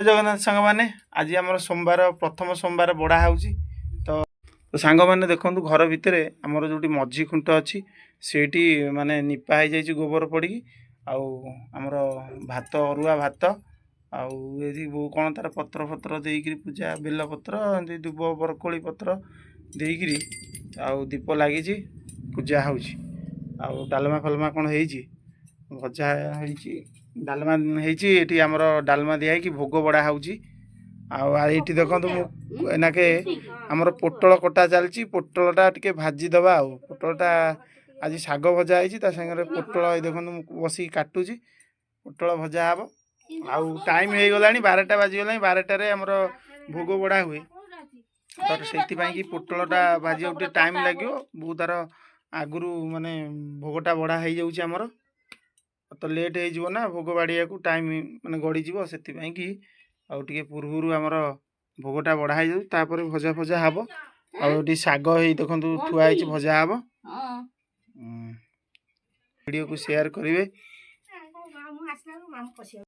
जगन्नाथ सांग मैंने आज आम सोमवार प्रथम सोमवार बड़ा हो सांग मैंने देखो घर भितर आमर जो मझी खुंट अच्छी से माने निपा हो जाए गोबर पड़ी आमर भात अरुआ भात आउ कौन तार पत्र फत्र देकर पूजा बेलपत्र दुब बरकोली पत्र देकर दीप लगी पूजा हो डालमा फालमा कौन हो भजा हो डालमा होती आमर डालमा दिखाई भोग बड़ा होती आईटी देखो एनाके आमर पोटल कटा चलती पोटलटा टे भाजीदबा पोटलटा आज शाग भजा होंगे पोटल देखो बस काटुची पोटल भजा हम आउ टाइम हो गला 12टा बाजीगला 12टार आमर भोग बड़ा हुए तो से पोटलटा भाजी गोटे टाइम लगे बहुत तार आगु माने भोगटा बड़ा हो जामर तो लेट हो भोग बाड़िया को टाइम माने गड़ीज से आउे पूर्व आमर भोगटा बढ़ा हो भजा फजा हम आगे शाग देखो थुआई भजा हम वीडियो को शेयर करेंगे।